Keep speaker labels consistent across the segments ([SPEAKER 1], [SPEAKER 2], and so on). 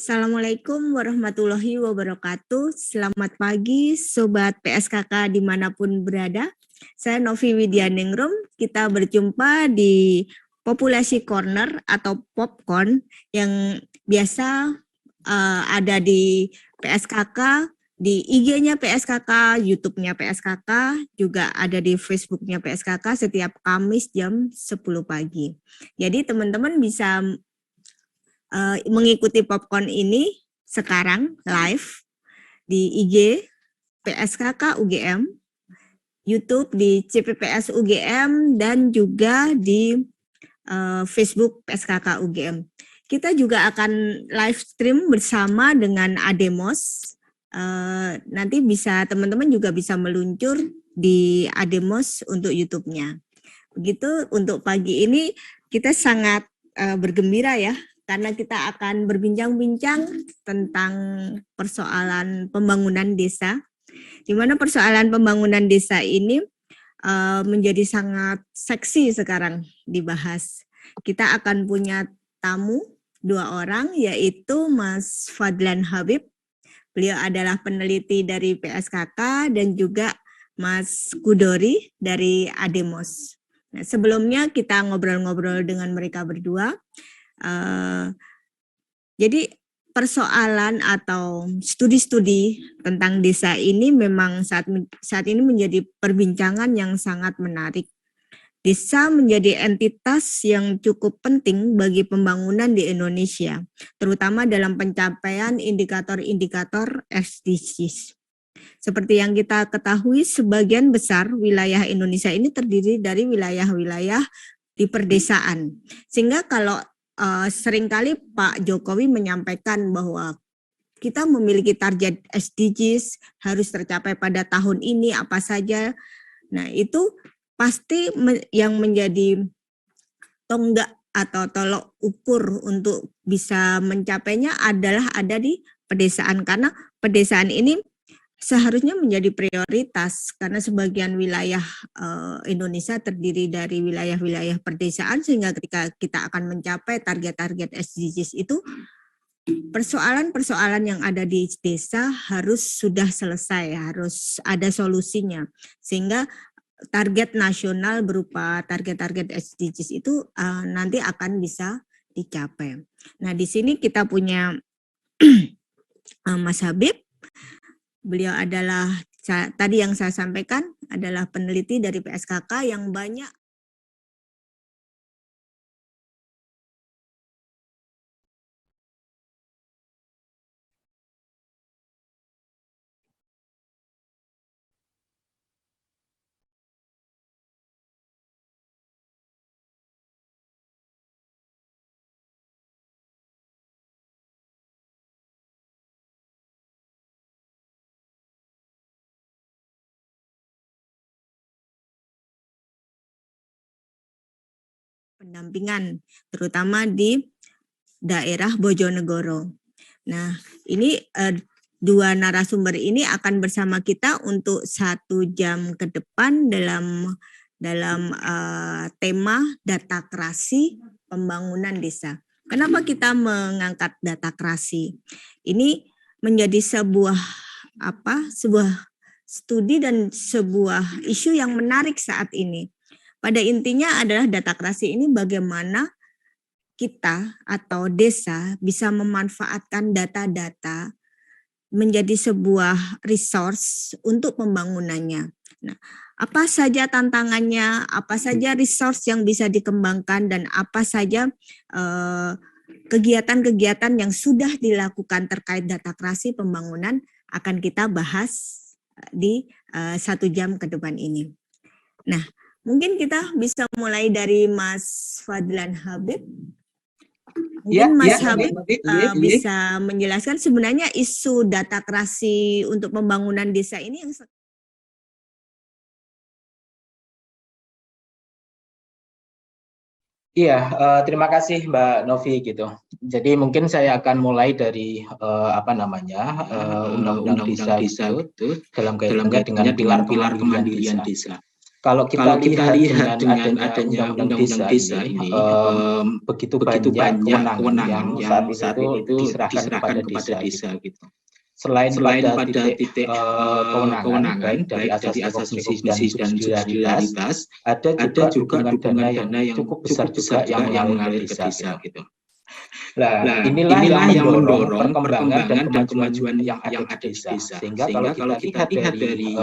[SPEAKER 1] Assalamualaikum warahmatullahi wabarakatuh. Selamat pagi Sobat PSKK dimanapun berada. Saya Novi Widyaningrum. Kita berjumpa di Populasi Corner atau Popcorn yang biasa ada di PSKK, di IG-nya PSKK, YouTube-nya PSKK, juga ada di Facebook-nya PSKK setiap Kamis jam 10 pagi. Jadi teman-teman bisa mengikuti Popcorn ini sekarang live di IG PSKK UGM, YouTube di CPPS UGM, dan juga di Facebook PSKK UGM. Kita juga akan live stream bersama dengan Ademos. Nanti bisa teman-teman juga bisa meluncur di Ademos untuk YouTube-nya. Begitu untuk pagi ini kita sangat bergembira ya, karena kita akan berbincang-bincang tentang persoalan pembangunan desa, di mana persoalan pembangunan desa ini menjadi sangat seksi sekarang dibahas. Kita akan punya tamu 2 orang, yaitu Mas Fadlan Habib. Beliau adalah peneliti dari PSKK dan juga Mas Kudori dari Ademos. Nah, sebelumnya kita ngobrol-ngobrol dengan mereka berdua. Jadi persoalan atau studi-studi tentang desa ini memang saat ini menjadi perbincangan yang sangat menarik. Desa menjadi entitas yang cukup penting bagi pembangunan di Indonesia, terutama dalam pencapaian indikator-indikator SDGs. Seperti yang kita ketahui, sebagian besar wilayah Indonesia ini terdiri dari wilayah-wilayah di perdesaan. Sehingga kalau seringkali Pak Jokowi menyampaikan bahwa kita memiliki target SDGs harus tercapai pada tahun ini apa saja. Nah, itu pasti yang menjadi tonggak atau tolok ukur untuk bisa mencapainya adalah ada di pedesaan, karena pedesaan ini seharusnya menjadi prioritas karena sebagian wilayah Indonesia terdiri dari wilayah-wilayah perdesaan, sehingga ketika kita akan mencapai target-target SDGs itu, persoalan-persoalan yang ada di desa harus sudah selesai, harus ada solusinya, sehingga target nasional berupa target-target SDGs itu nanti akan bisa dicapai. Nah, di sini kita punya Mas Habib. Beliau adalah, tadi yang saya sampaikan, adalah peneliti dari PSKK yang banyak pendampingan, terutama di daerah Bojonegoro. Nah, ini 2 narasumber ini akan bersama kita untuk 1 jam ke depan dalam tema datakrasi pembangunan desa. Kenapa kita mengangkat datakrasi? Ini menjadi sebuah studi dan sebuah isu yang menarik saat ini. Pada intinya adalah datakrasi ini bagaimana kita atau desa bisa memanfaatkan data-data menjadi sebuah resource untuk pembangunannya. Nah, apa saja tantangannya, apa saja resource yang bisa dikembangkan, dan apa saja kegiatan-kegiatan yang sudah dilakukan terkait datakrasi pembangunan akan kita bahas di 1 jam ke depan ini. Nah, mungkin kita bisa mulai dari Mas Fadlan Habib. Mungkin Mas Habib bisa menjelaskan sebenarnya isu datakrasi untuk pembangunan desa ini yang
[SPEAKER 2] Iya, terima kasih Mbak Novi gitu. Jadi mungkin saya akan mulai dari Undang-Undang Desa itu dalam kaitannya dengan pilar-pilar kemandirian desa. Kalau kita lihat dengan adanya
[SPEAKER 3] undang-undang desa ini,
[SPEAKER 2] begitu
[SPEAKER 3] begitu
[SPEAKER 2] banyak
[SPEAKER 3] banyak
[SPEAKER 2] kewenangan yang saat ini itu diserahkan kepada desa gitu. Selain pada titik kewenangan, baik dari asas rekognisi dan subsidiaritas, ada juga dukungan dana yang cukup besar juga yang mengalir ke desa gitu. Nah, inilah yang mendorong perkembangan dan kemajuan yang ada di desa. Sehingga kalau kita lihat dari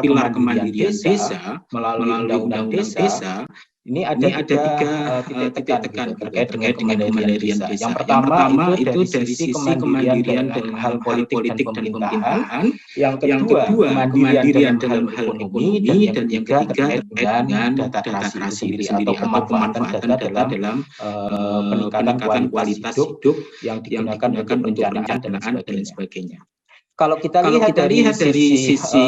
[SPEAKER 2] pilar kemandirian desa melalui undang-undang desa, ini ada tiga titik tekan gitu, terkait dengan kemandirian desa. Yang pertama itu dari sisi kemandirian dalam hal politik dan pemerintahan. Yang kedua kemandirian dalam hal ekonomi, dan yang ketiga terkait dengan data kreasi itu sendiri atau pemanfaatan data dalam peningkatan kualitas hidup yang digunakan untuk perencanaan dan lain sebagainya. Kalau kita lihat dari sisi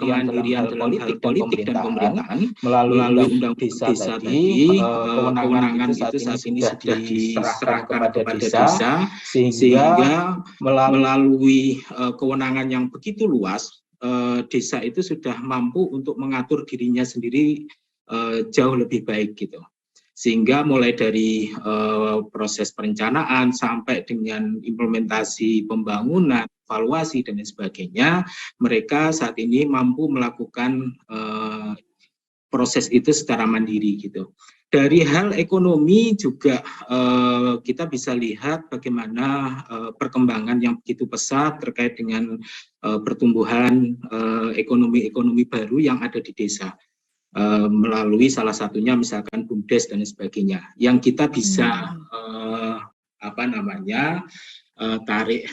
[SPEAKER 2] kemandirian dalam hal politik dan pemerintahan melalui undang-undang desa tadi, kewenangan itu saat ini sudah diserahkan kepada desa, sehingga melalui kewenangan yang begitu luas, desa itu sudah mampu untuk mengatur dirinya sendiri jauh lebih baik gitu. Sehingga mulai dari proses perencanaan sampai dengan implementasi pembangunan, evaluasi dan lain sebagainya, mereka saat ini mampu melakukan proses itu secara mandiri gitu. Dari hal ekonomi juga kita bisa lihat bagaimana perkembangan yang begitu pesat terkait dengan pertumbuhan ekonomi baru yang ada di desa. Melalui salah satunya misalkan BUMDes dan sebagainya, yang kita bisa tarik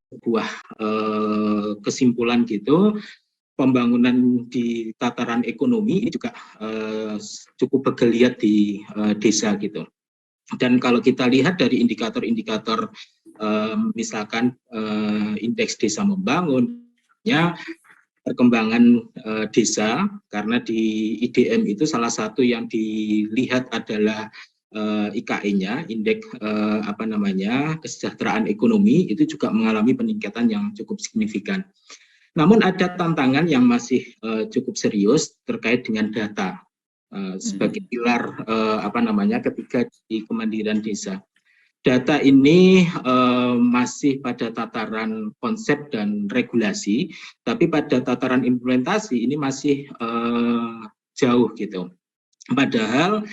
[SPEAKER 2] sebuah kesimpulan gitu, pembangunan di tataran ekonomi ini juga cukup bergeliat di desa gitu. Dan kalau kita lihat dari indikator-indikator misalkan indeks desa membangunnya, perkembangan desa, karena di IDM itu salah satu yang dilihat adalah IKE-nya, indeks kesejahteraan ekonomi, itu juga mengalami peningkatan yang cukup signifikan. Namun ada tantangan yang masih cukup serius terkait dengan data sebagai pilar ketiga di kemandirian desa. Data ini masih pada tataran konsep dan regulasi, tapi pada tataran implementasi ini masih jauh gitu. Padahal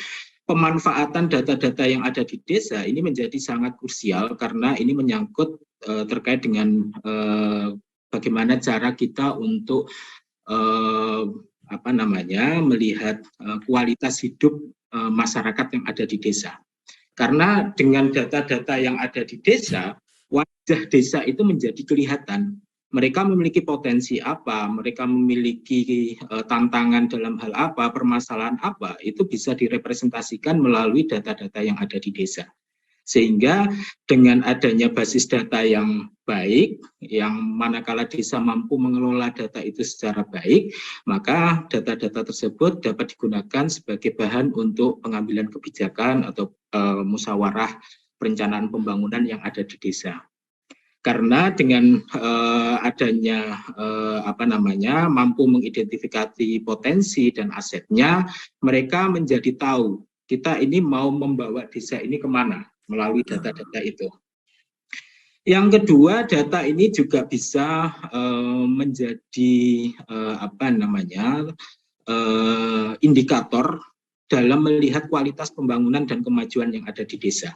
[SPEAKER 2] pemanfaatan data-data yang ada di desa ini menjadi sangat krusial karena ini menyangkut terkait dengan bagaimana cara kita untuk melihat kualitas hidup masyarakat yang ada di desa. Karena dengan data-data yang ada di desa, wajah desa itu menjadi kelihatan. Mereka memiliki potensi apa, mereka memiliki tantangan dalam hal apa, permasalahan apa, itu bisa direpresentasikan melalui data-data yang ada di desa. Sehingga dengan adanya basis data yang baik, yang manakala desa mampu mengelola data itu secara baik, maka data-data tersebut dapat digunakan sebagai bahan untuk pengambilan kebijakan atau musyawarah perencanaan pembangunan yang ada di desa. Karena dengan adanya mampu mengidentifikasi potensi dan asetnya, mereka menjadi tahu kita ini mau membawa desa ini kemana melalui data-data itu. Yang kedua, data ini juga bisa menjadi indikator dalam melihat kualitas pembangunan dan kemajuan yang ada di desa.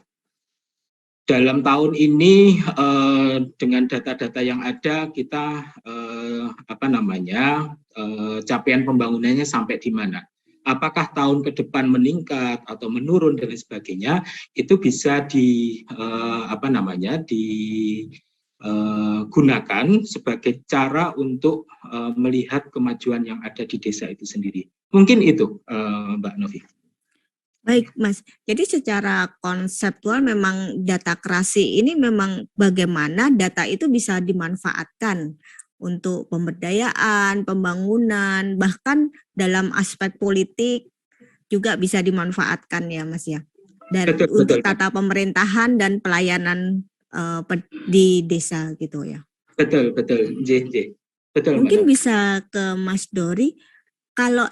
[SPEAKER 2] Dalam tahun ini dengan data-data yang ada kita capaian pembangunannya sampai di mana? Apakah tahun ke depan meningkat atau menurun dan lain sebagainya, itu bisa digunakan sebagai cara untuk melihat kemajuan yang ada di desa itu sendiri. Mungkin itu, Mbak Novi.
[SPEAKER 1] Baik, Mas. Jadi secara konseptual memang data kreasi ini memang bagaimana data itu bisa dimanfaatkan untuk pemberdayaan, pembangunan, bahkan dalam aspek politik juga bisa dimanfaatkan ya, Mas ya. Dan untuk tata pemerintahan dan pelayanan di desa gitu ya.
[SPEAKER 2] Betul, JJ. Betul.
[SPEAKER 1] Mungkin bisa ke Mas Dori. kalau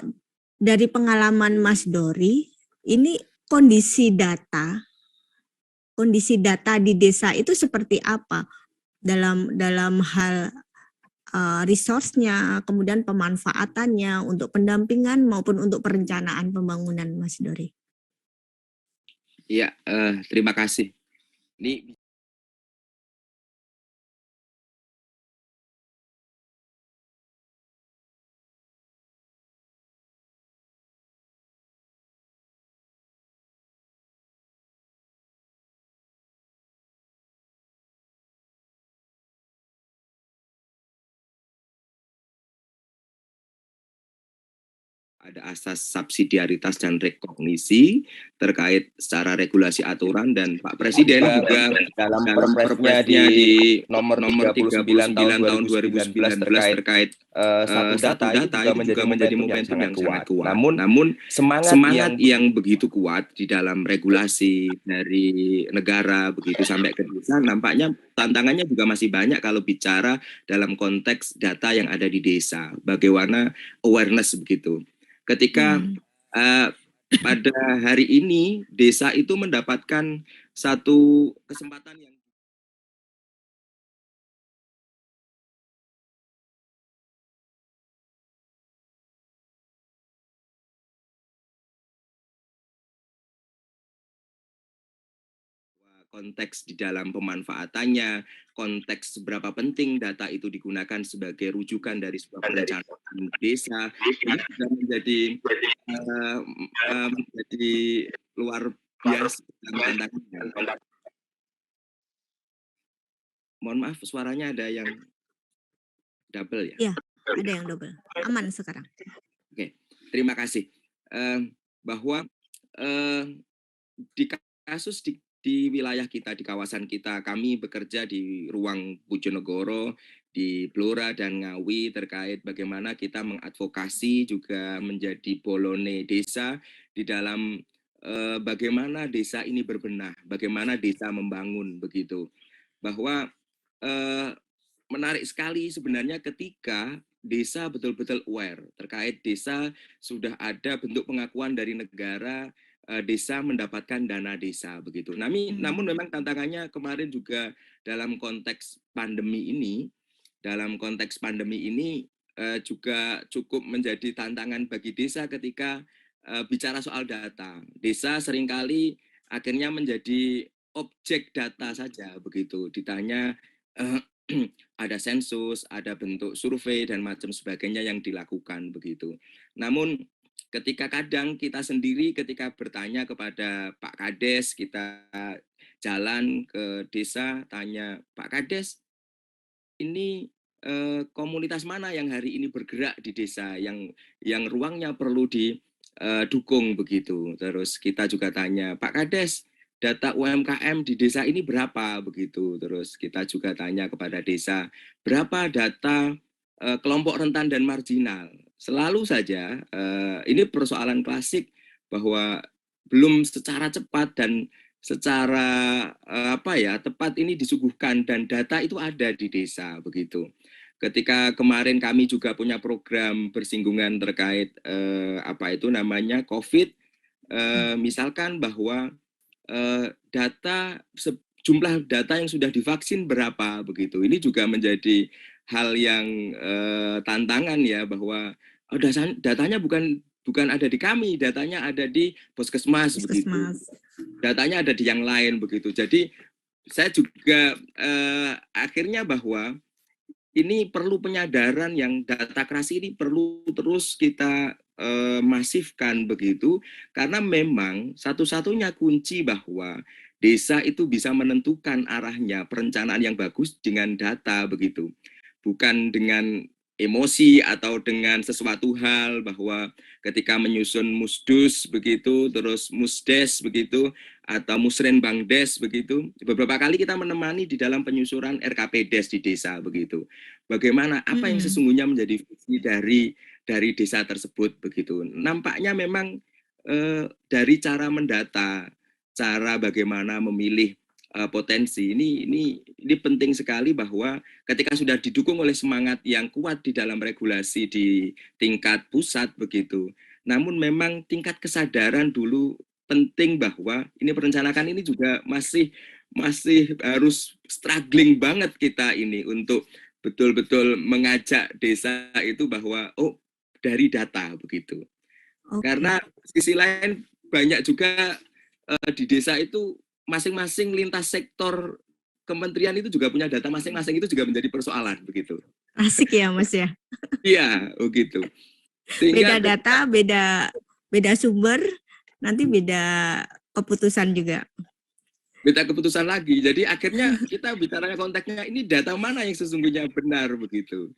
[SPEAKER 1] dari pengalaman Mas Dori, ini kondisi data di desa itu seperti apa dalam hal resource-nya, kemudian pemanfaatannya untuk pendampingan maupun untuk perencanaan pembangunan, Mas Dori?
[SPEAKER 3] Ya, terima kasih. Ini ada asas subsidiaritas dan rekognisi terkait secara regulasi aturan, dan Pak Presiden juga dalam Perpresnya di nomor 39 tahun 2019 terkait satu data itu juga menjadi momentum yang sangat kuat. Namun semangat yang begitu kuat di dalam regulasi dari negara begitu sampai ke desa, nampaknya tantangannya juga masih banyak kalau bicara dalam konteks data yang ada di desa. Bagaimana awareness begitu. Ketika pada hari ini desa itu mendapatkan satu kesempatan yang konteks di dalam pemanfaatannya, konteks seberapa penting data itu digunakan sebagai rujukan dari sebuah perencanaan desa, ini sudah menjadi luar biasa tantangannya. Mohon maaf, suaranya ada yang double ya?
[SPEAKER 1] Iya, ada yang double. Aman sekarang.
[SPEAKER 3] Oke, terima kasih. Bahwa di kasus di wilayah kita, di kawasan kita, kami bekerja di ruang Bojonegoro, di Blora dan Ngawi terkait bagaimana kita mengadvokasi juga menjadi bolone desa di dalam bagaimana desa ini berbenah, bagaimana desa membangun begitu. Bahwa menarik sekali sebenarnya ketika desa betul-betul aware terkait desa, sudah ada bentuk pengakuan dari negara, desa mendapatkan dana desa begitu. Namun memang tantangannya kemarin juga dalam konteks pandemi ini, juga cukup menjadi tantangan bagi desa ketika bicara soal data. Desa seringkali akhirnya menjadi objek data saja begitu. Ditanya ada sensus, ada bentuk survei dan macam sebagainya yang dilakukan begitu. Namun ketika kadang kita sendiri ketika bertanya kepada Pak Kades, kita jalan ke desa tanya, Pak Kades, ini komunitas mana yang hari ini bergerak di desa yang ruangnya perlu didukung begitu. Terus kita juga tanya, Pak Kades, data UMKM di desa ini berapa begitu. Terus kita juga tanya kepada desa, berapa data kelompok rentan dan marginal. Selalu saja ini persoalan klasik bahwa belum secara cepat dan secara tepat ini disuguhkan, dan data itu ada di desa begitu. Ketika kemarin kami juga punya program bersinggungan terkait COVID, misalkan bahwa jumlah data yang sudah divaksin berapa begitu. Ini juga menjadi hal yang tantangan ya, bahwa datanya bukan ada di kami, datanya ada di Puskesmas begitu. Datanya ada di yang lain begitu. Jadi saya juga akhirnya bahwa ini perlu penyadaran yang data kerasi ini perlu terus kita masifkan begitu, karena memang satu-satunya kunci bahwa desa itu bisa menentukan arahnya perencanaan yang bagus dengan data begitu, bukan dengan emosi atau dengan sesuatu hal, bahwa ketika menyusun musdus begitu, terus musdes begitu, atau musrenbangdes begitu, beberapa kali kita menemani di dalam penyusuran RKPdes di desa begitu. Bagaimana apa yang sesungguhnya menjadi visi dari desa tersebut begitu. Nampaknya memang dari cara mendata, cara bagaimana memilih potensi. Ini penting sekali bahwa ketika sudah didukung oleh semangat yang kuat di dalam regulasi di tingkat pusat begitu. Namun memang tingkat kesadaran dulu penting bahwa ini perencanaan ini juga masih harus struggling banget kita ini untuk betul-betul mengajak desa itu bahwa dari data begitu. Karena sisi lain banyak juga di desa itu masing-masing lintas sektor kementerian itu juga punya data masing-masing, itu juga menjadi persoalan begitu.
[SPEAKER 1] Asik ya Mas ya.
[SPEAKER 3] Iya, begitu.
[SPEAKER 1] Beda data, beda sumber, nanti beda keputusan juga.
[SPEAKER 3] Beda keputusan lagi. Jadi akhirnya kita bicaranya konteksnya ini data mana yang sesungguhnya benar begitu.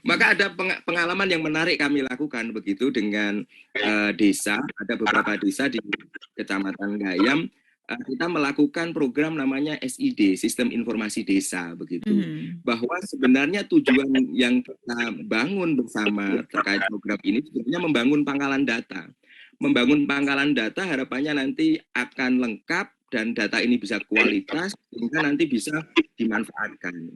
[SPEAKER 3] Maka ada pengalaman yang menarik kami lakukan begitu dengan desa. Ada beberapa desa di Kecamatan Gayam. Kita melakukan program namanya SID, Sistem Informasi Desa begitu. Bahwa sebenarnya tujuan yang kita bangun bersama terkait program ini sebenarnya membangun pangkalan data. Membangun pangkalan data harapannya nanti akan lengkap dan data ini bisa kualitas sehingga nanti bisa dimanfaatkan.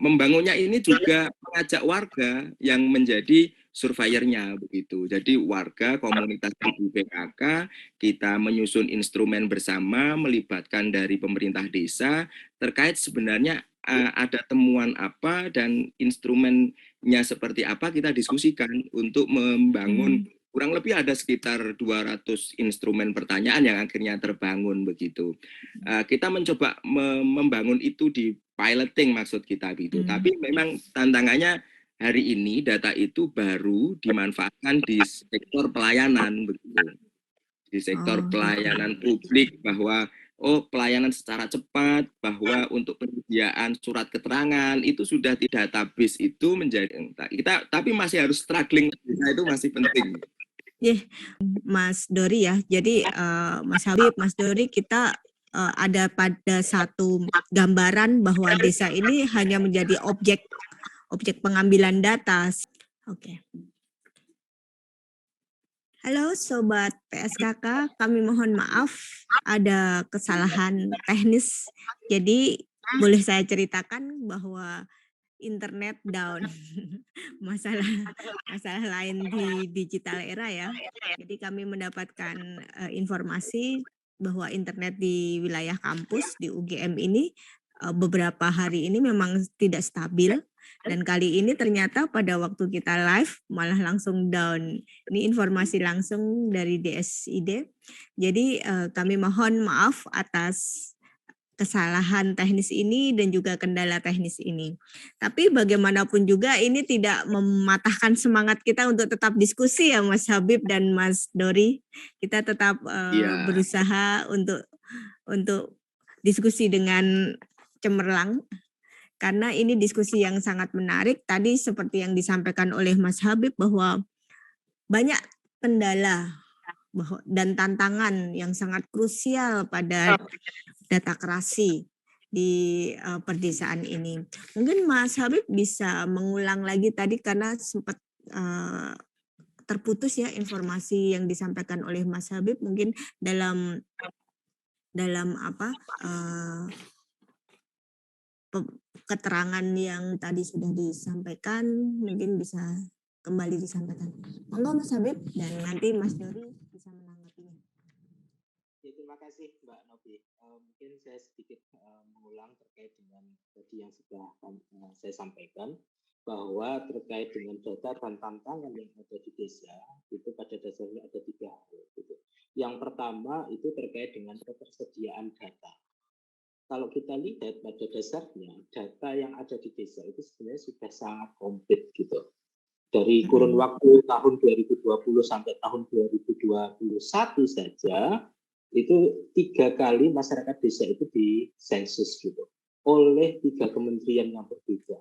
[SPEAKER 3] Membangunnya ini juga mengajak warga yang menjadi surveyornya begitu. Jadi warga komunitas di PKK kita menyusun instrumen bersama melibatkan dari pemerintah desa terkait sebenarnya ada temuan apa dan instrumennya seperti apa kita diskusikan untuk membangun. Kurang lebih ada sekitar 200 instrumen pertanyaan yang akhirnya terbangun begitu. Kita mencoba membangun itu di piloting maksud kita gitu. Tapi memang tantangannya hari ini data itu baru dimanfaatkan di sektor pelayanan begitu. Di sektor pelayanan publik bahwa pelayanan secara cepat, bahwa untuk penyediaan surat keterangan itu sudah di database itu menjadi kita, tapi masih harus struggling, itu masih penting.
[SPEAKER 1] Mas Dori ya. Jadi Mas Habib, Mas Dori, kita ada pada satu gambaran bahwa desa ini hanya menjadi objek pengambilan data. Oke. Halo Sobat PSKK, kami mohon maaf ada kesalahan teknis. Jadi boleh saya ceritakan bahwa internet down, masalah lain di digital era ya. Jadi kami mendapatkan informasi bahwa internet di wilayah kampus di UGM ini beberapa hari ini memang tidak stabil. Dan kali ini ternyata pada waktu kita live malah langsung down. Ini informasi langsung dari DSID. Jadi kami mohon maaf atas kesalahan teknis ini dan juga kendala teknis ini. Tapi bagaimanapun juga ini tidak mematahkan semangat kita untuk tetap diskusi ya Mas Habib dan Mas Dori. Kita tetap berusaha untuk diskusi dengan cemerlang. Karena ini diskusi yang sangat menarik. Tadi seperti yang disampaikan oleh Mas Habib bahwa banyak kendala dan tantangan yang sangat krusial pada datakrasi di perdesaan ini. Mungkin Mas Habib bisa mengulang lagi tadi karena sempat terputus ya informasi yang disampaikan oleh Mas Habib. Mungkin dalam keterangan yang tadi sudah disampaikan, mungkin bisa kembali disampaikan. Monggo Mas Habib dan nanti Mas Dori bisa menanggapinya.
[SPEAKER 2] Terima kasih Mbak Novi. Mungkin saya sedikit mengulang terkait dengan tadi yang sudah saya sampaikan bahwa terkait dengan data dan tantangan yang ada di desa itu pada dasarnya ada 3 hal. Gitu. Yang pertama itu terkait dengan ketersediaan data. Kalau kita lihat pada dasarnya data yang ada di desa itu sebenarnya sudah sangat komplit gitu. Dari kurun waktu tahun 2020 sampai tahun 2021 saja itu 3 kali masyarakat desa itu disensus gitu oleh 3 kementerian yang berbeda.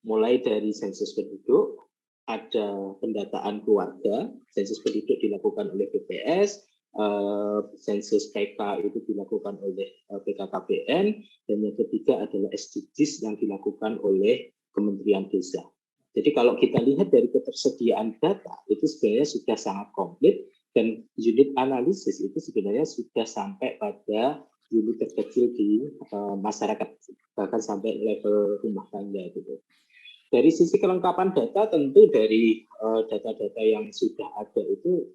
[SPEAKER 2] Mulai dari sensus penduduk, ada pendataan keluarga, sensus penduduk dilakukan oleh BPS, sensus PK itu dilakukan oleh BKKBN, dan yang ketiga adalah SDGs yang dilakukan oleh Kementerian Desa. Jadi kalau kita lihat dari ketersediaan data itu sebenarnya sudah sangat komplit dan unit analisis itu sebenarnya sudah sampai pada unit terkecil di masyarakat, bahkan sampai level rumah tangga gitu. Dari sisi kelengkapan data, tentu dari data-data yang sudah ada itu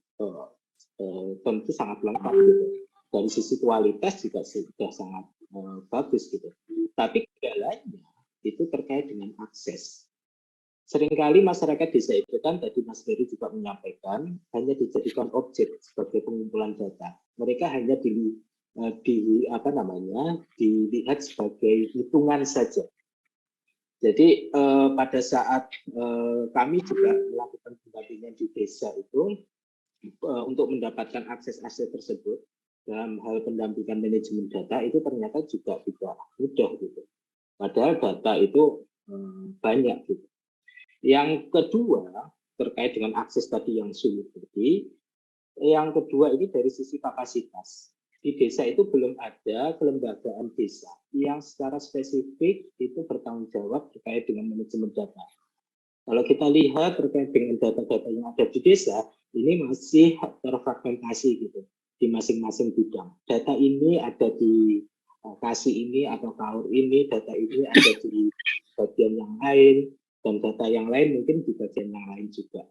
[SPEAKER 2] tentu sangat lengkap gitu. Dari sisi kualitas juga sudah sangat bagus gitu. Tapi kendalanya itu terkait dengan akses. Seringkali masyarakat desa itu kan tadi Mas Ferry juga menyampaikan hanya dijadikan objek sebagai pengumpulan data. Mereka hanya dilihat sebagai hitungan saja. Jadi pada saat kami juga melakukan pendampingan di desa itu untuk mendapatkan akses tersebut dalam hal pendampingan manajemen data itu ternyata juga tidak mudah gitu. Padahal data itu banyak gitu. Yang kedua terkait dengan akses tadi yang sulit tadi, yang kedua ini dari sisi kapasitas. Di desa itu belum ada kelembagaan desa yang secara spesifik itu bertanggung jawab terkait dengan manajemen data. Kalau kita lihat terkait dengan data-data yang ada di desa, ini masih terfragmentasi gitu di masing-masing bidang. Data ini ada di kasih ini atau kaur ini, data ini ada di bagian yang lain, dan data yang lain mungkin di bagian yang lain juga.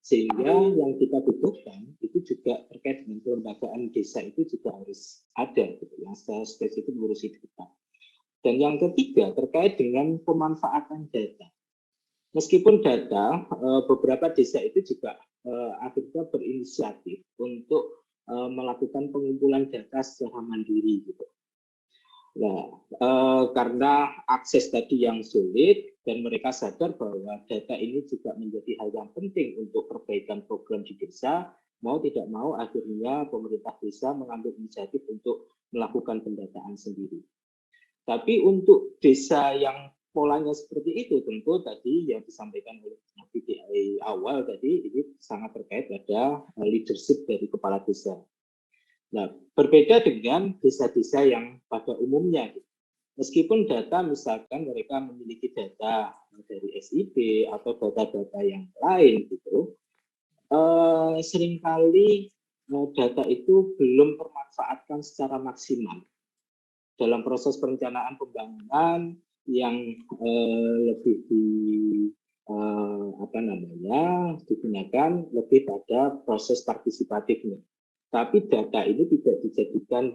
[SPEAKER 2] Sehingga yang kita butuhkan itu juga terkait dengan kelembagaan desa itu juga harus ada gitu, yang secara spesifik mengurusi data. Dan yang ketiga terkait dengan pemanfaatan data. Meskipun data, beberapa desa itu juga akhirnya berinisiatif untuk melakukan pengumpulan data secara mandiri gitu. Nah, karena akses tadi yang sulit dan mereka sadar bahwa data ini juga menjadi hal yang penting untuk perbaikan program di desa, mau tidak mau akhirnya pemerintah desa mengambil inisiatif untuk melakukan pendataan sendiri. Tapi untuk desa yang polanya seperti itu, tentu tadi yang disampaikan oleh PDI awal tadi ini sangat terkait pada leadership dari kepala desa. Nah, berbeda dengan desa-desa yang pada umumnya, meskipun data misalkan mereka memiliki data dari SIP atau data-data yang lain gitu, seringkali data itu belum termanfaatkan secara maksimal dalam proses perencanaan pembangunan yang lebih digunakan lebih pada proses partisipatifnya. Tapi data ini tidak dijadikan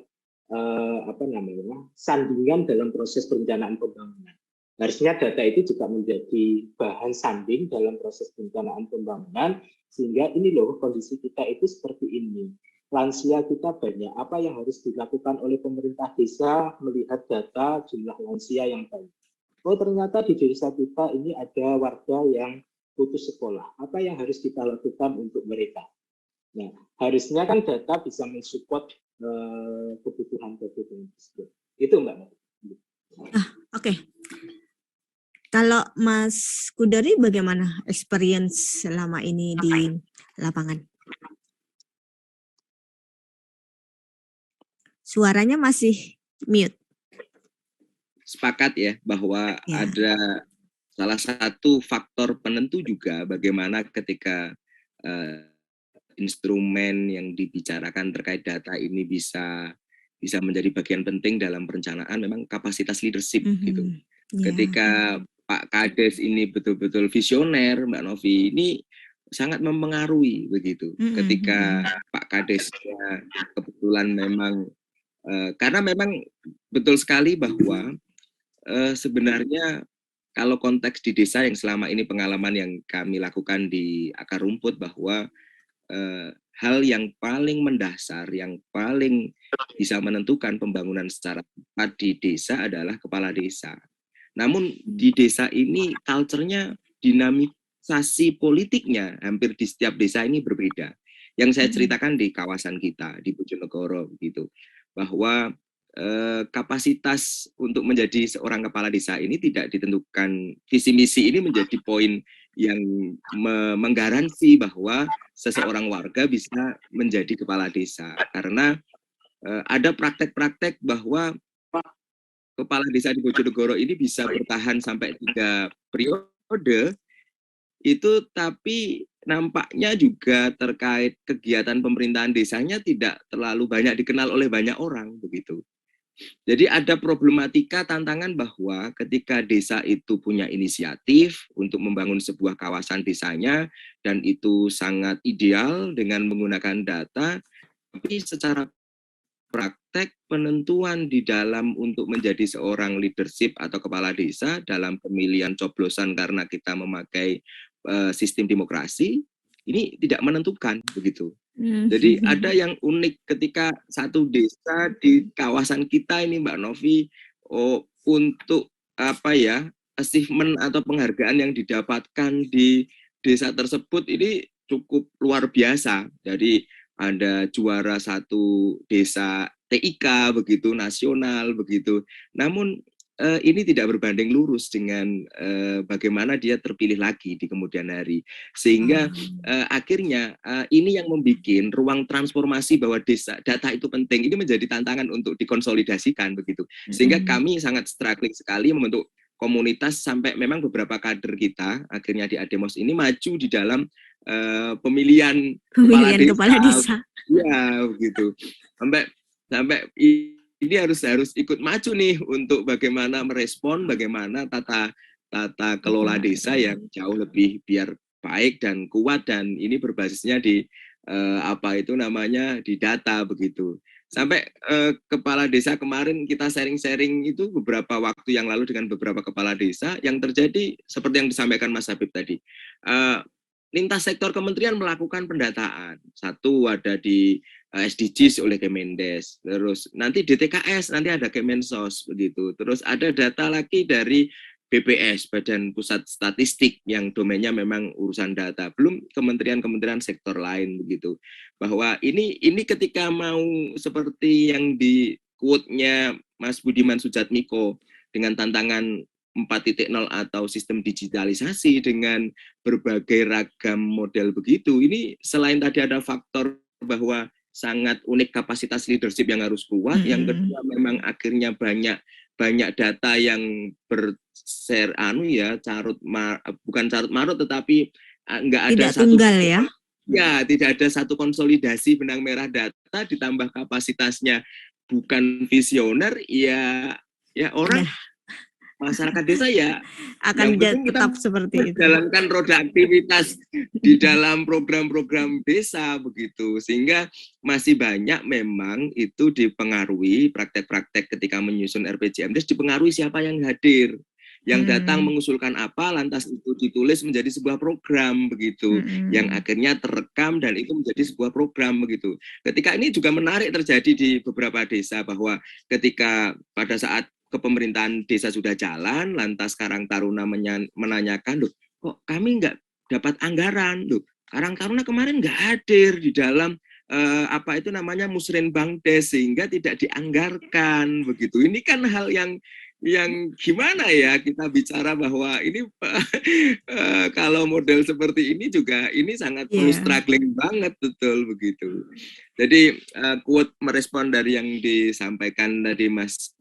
[SPEAKER 2] sandingan dalam proses perencanaan pembangunan. Harusnya data itu juga menjadi bahan sanding dalam proses perencanaan pembangunan, sehingga ini loh kondisi kita itu seperti ini. Lansia kita banyak, apa yang harus dilakukan oleh pemerintah desa melihat data jumlah lansia yang banyak. Oh ternyata di desa kita ini ada warga yang putus sekolah, apa yang harus kita lakukan untuk mereka? Nah, harusnya kan data bisa mensupport kebutuhan tersebut. Itu Mbak.
[SPEAKER 1] Oke. Kalau Mas Kudari bagaimana experience selama ini di lapangan? Suaranya masih mute.
[SPEAKER 3] Sepakat ya bahwa ada salah satu faktor penentu juga bagaimana ketika instrumen yang dibicarakan terkait data ini bisa menjadi bagian penting dalam perencanaan, memang kapasitas leadership gitu. Ketika Pak Kades ini betul-betul visioner, Mbak Novi, ini sangat mempengaruhi begitu. Ketika Pak Kades kebetulan memang karena memang betul sekali bahwa sebenarnya kalau konteks di desa yang selama ini pengalaman yang kami lakukan di akar rumput bahwa hal yang paling mendasar, yang paling bisa menentukan pembangunan secara tepat di desa adalah kepala desa. Namun di desa ini culture-nya, dinamisasi politiknya hampir di setiap desa ini berbeda. Yang saya ceritakan di kawasan kita, di Bojonegoro gitu, bahwa kapasitas untuk menjadi seorang kepala desa ini tidak ditentukan, visi misi ini menjadi poin yang menggaransi bahwa seseorang warga bisa menjadi kepala desa, karena ada praktek-praktek bahwa kepala desa di Bojonegoro ini bisa bertahan sampai 3 periode itu, tapi nampaknya juga terkait kegiatan pemerintahan desanya tidak terlalu banyak dikenal oleh banyak orang begitu. Jadi ada problematika tantangan bahwa ketika desa itu punya inisiatif untuk membangun sebuah kawasan desanya dan itu sangat ideal dengan menggunakan data, tapi secara praktek penentuan di dalam untuk menjadi seorang leadership atau kepala desa dalam pemilihan coblosan karena kita memakai sistem demokrasi ini tidak menentukan begitu. Jadi ada yang unik ketika satu desa di kawasan kita ini Mbak Novi untuk apa ya achievement atau penghargaan yang didapatkan di desa tersebut ini cukup luar biasa. Jadi ada juara satu desa TIK begitu nasional begitu. Namun ini tidak berbanding lurus dengan bagaimana dia terpilih lagi di kemudian hari. Sehingga akhirnya ini yang membuat ruang transformasi bahwa data itu penting ini menjadi tantangan untuk dikonsolidasikan begitu. Sehingga kami sangat struggling sekali membentuk komunitas sampai memang beberapa kader kita akhirnya di Ademos ini maju di dalam pemilihan kepala desa. Ya begitu. Sampai ini harus ikut maju nih untuk bagaimana merespon bagaimana tata kelola desa yang jauh lebih biar baik dan kuat dan ini berbasisnya di di data begitu. Sampai kepala desa kemarin kita sharing-sharing itu beberapa waktu yang lalu dengan beberapa kepala desa yang terjadi seperti yang disampaikan Mas Habib tadi. Lintas sektor kementerian melakukan pendataan. Satu ada di SDGs oleh Kemendes, terus nanti DTKS, nanti ada Kemensos begitu. Terus ada data lagi dari BPS, Badan Pusat Statistik yang domainnya memang urusan data. Belum kementerian-kementerian sektor lain begitu. Bahwa ini ketika mau seperti yang di quote-nya Mas Budiman Sujatmiko dengan tantangan 4.0 atau sistem digitalisasi dengan berbagai ragam model begitu. Ini selain tadi ada faktor bahwa sangat unik kapasitas leadership yang harus kuat, yang kedua memang akhirnya banyak data yang bershare bukan carut marut tetapi enggak ada
[SPEAKER 1] tidak tunggal ya.
[SPEAKER 3] Ya, tidak ada satu konsolidasi benang merah data ditambah kapasitasnya bukan visioner ya orang masyarakat desa ya
[SPEAKER 1] akan tetap seperti itu.
[SPEAKER 3] Menjalankan roda aktivitas di dalam program-program desa begitu, sehingga masih banyak memang itu dipengaruhi praktek-praktek ketika menyusun RPJMDes dipengaruhi siapa yang hadir, yang datang mengusulkan apa, lantas itu ditulis menjadi sebuah program begitu, yang akhirnya terekam dan itu menjadi sebuah program begitu. Ketika ini juga menarik terjadi di beberapa desa bahwa ketika pada saat kepemerintahan desa sudah jalan, lantas Karang Taruna menanyakan, loh kok kami nggak dapat anggaran, loh Karang Taruna kemarin nggak hadir di dalam Musrenbangdes sehingga tidak dianggarkan begitu. Ini kan hal yang gimana ya kita bicara bahwa ini kalau model seperti ini juga ini sangat perlu struggling banget betul begitu. Jadi quote merespon dari yang disampaikan tadi Mas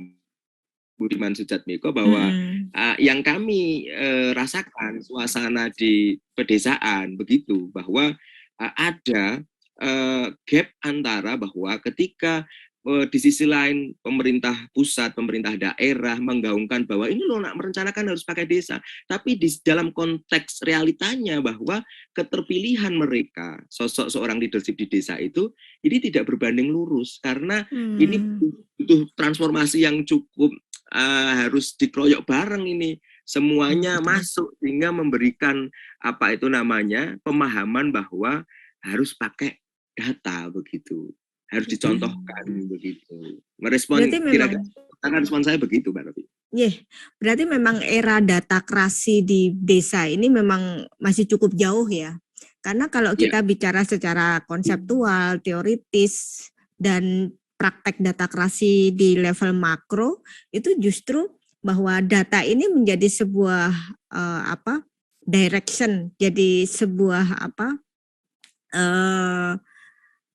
[SPEAKER 3] Budiman Sujatmiko bahwa yang kami rasakan suasana di pedesaan begitu bahwa ada gap antara bahwa ketika di sisi lain pemerintah pusat, pemerintah daerah menggaungkan bahwa ini loh nak merencanakan harus pakai desa, tapi di dalam konteks realitanya bahwa keterpilihan mereka sosok seorang leadership di desa itu ini tidak berbanding lurus karena ini butuh transformasi yang cukup harus dikeroyok bareng ini semuanya masuk sehingga memberikan pemahaman bahwa harus pakai data begitu, harus dicontohkan begitu. Merespon kira-kira respon saya begitu Mbak Novi.
[SPEAKER 1] Berarti memang era datakrasi di desa ini memang masih cukup jauh ya. Karena kalau kita bicara secara konseptual, teoritis dan praktek datakrasi di level makro itu justru bahwa data ini menjadi sebuah direction, jadi sebuah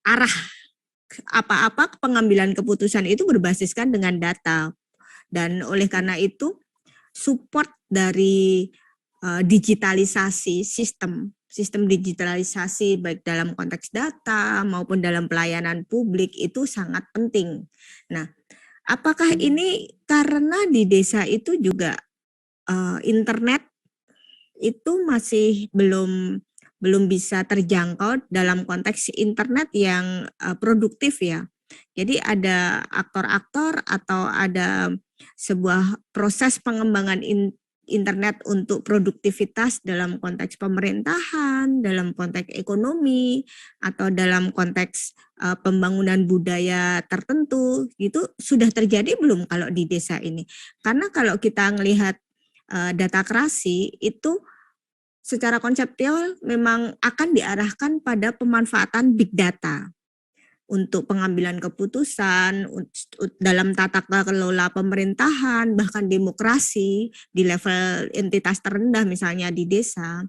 [SPEAKER 1] arah apa-apa pengambilan keputusan itu berbasiskan dengan data. Dan oleh karena itu support dari digitalisasi sistem digitalisasi baik dalam konteks data maupun dalam pelayanan publik itu sangat penting. Nah, Apakah ini karena di desa itu juga internet itu masih belum bisa terjangkau dalam konteks internet yang produktif ya. Jadi ada aktor-aktor atau ada sebuah proses pengembangan internet untuk produktivitas dalam konteks pemerintahan, dalam konteks ekonomi, atau dalam konteks pembangunan budaya tertentu, gitu sudah terjadi belum kalau di desa ini? Karena kalau kita melihat data krasi itu secara konseptual memang akan diarahkan pada pemanfaatan big data untuk pengambilan keputusan dalam tata kelola pemerintahan, bahkan demokrasi di level entitas terendah misalnya di desa,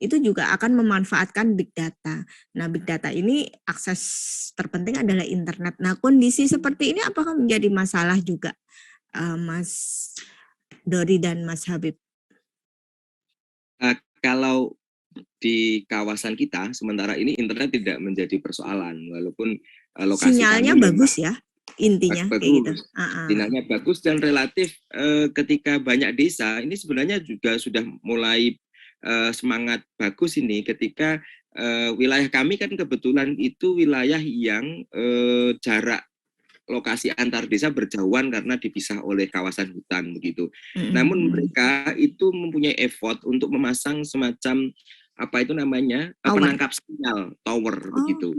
[SPEAKER 1] itu juga akan memanfaatkan big data. Nah, big data ini akses terpenting adalah internet. Nah, kondisi seperti ini apakah menjadi masalah juga, Mas Dori dan Mas Habib?
[SPEAKER 3] Kalau di kawasan kita sementara ini internet tidak menjadi persoalan, walaupun lokasi
[SPEAKER 1] sinyalnya
[SPEAKER 3] kami
[SPEAKER 1] bagus ya, intinya kayak gitu.
[SPEAKER 3] bagus, sinyalnya bagus dan relatif ketika banyak desa ini sebenarnya juga sudah mulai semangat bagus ini ketika wilayah kami kan kebetulan itu wilayah yang jarak lokasi antar desa berjauhan karena dipisah oleh kawasan hutan begitu. Namun mereka itu mempunyai effort untuk memasang semacam apa itu namanya penangkap sinyal tower begitu.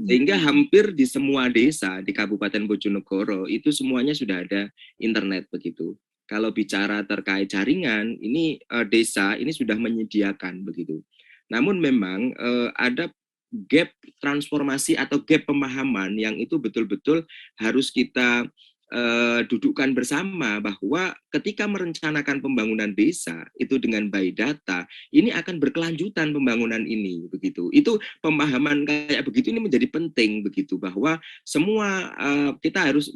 [SPEAKER 3] Sehingga hampir di semua desa di Kabupaten Bojonegoro itu semuanya sudah ada internet begitu. Kalau bicara terkait jaringan, ini desa ini sudah menyediakan begitu. Namun memang ada gap transformasi atau gap pemahaman yang itu betul-betul harus kita dudukkan bersama bahwa ketika merencanakan pembangunan desa itu dengan by data ini akan berkelanjutan pembangunan ini begitu. Itu pemahaman kayak begitu ini menjadi penting begitu bahwa semua kita harus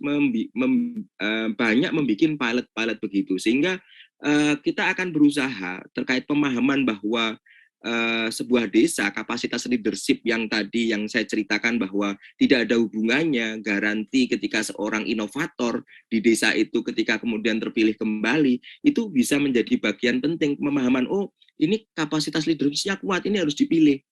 [SPEAKER 3] banyak membuat pilot-pilot begitu sehingga kita akan berusaha terkait pemahaman bahwa sebuah desa kapasitas leadership yang tadi yang saya ceritakan bahwa tidak ada hubungannya garansi ketika seorang inovator di desa itu ketika kemudian terpilih kembali itu bisa menjadi bagian penting pemahaman ini kapasitas leadershipnya kuat ini harus dipilih.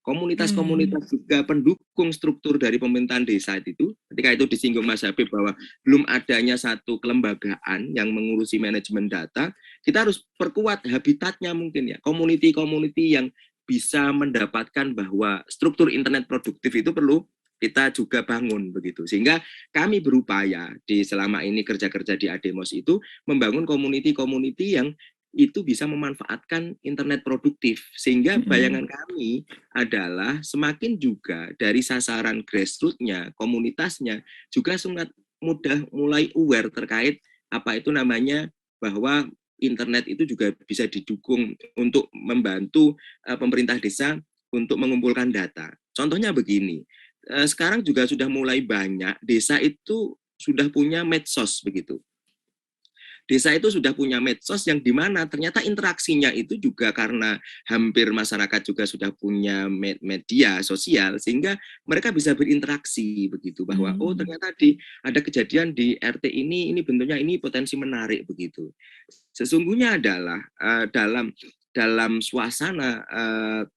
[SPEAKER 3] Komunitas-komunitas juga pendukung struktur dari pemerintahan desa itu ketika itu disinggung Mas Habib bahwa belum adanya satu kelembagaan yang mengurusi manajemen data, kita harus perkuat habitatnya mungkin ya, community-community yang bisa mendapatkan bahwa struktur internet produktif itu perlu kita juga bangun begitu. Sehingga kami berupaya di selama ini kerja-kerja di Ademos itu membangun community-community yang itu bisa memanfaatkan internet produktif. Sehingga bayangan kami adalah semakin juga dari sasaran grassroots-nya, komunitasnya juga sangat mudah mulai aware terkait apa itu namanya bahwa internet itu juga bisa didukung untuk membantu pemerintah desa untuk mengumpulkan data. Contohnya begini, sekarang juga sudah mulai banyak desa itu sudah punya medsos begitu. Desa itu sudah punya medsos yang dimana ternyata interaksinya itu juga karena hampir masyarakat juga sudah punya media sosial sehingga mereka bisa berinteraksi begitu bahwa ternyata ada kejadian di RT ini bentuknya ini potensi menarik begitu. Sesungguhnya adalah dalam suasana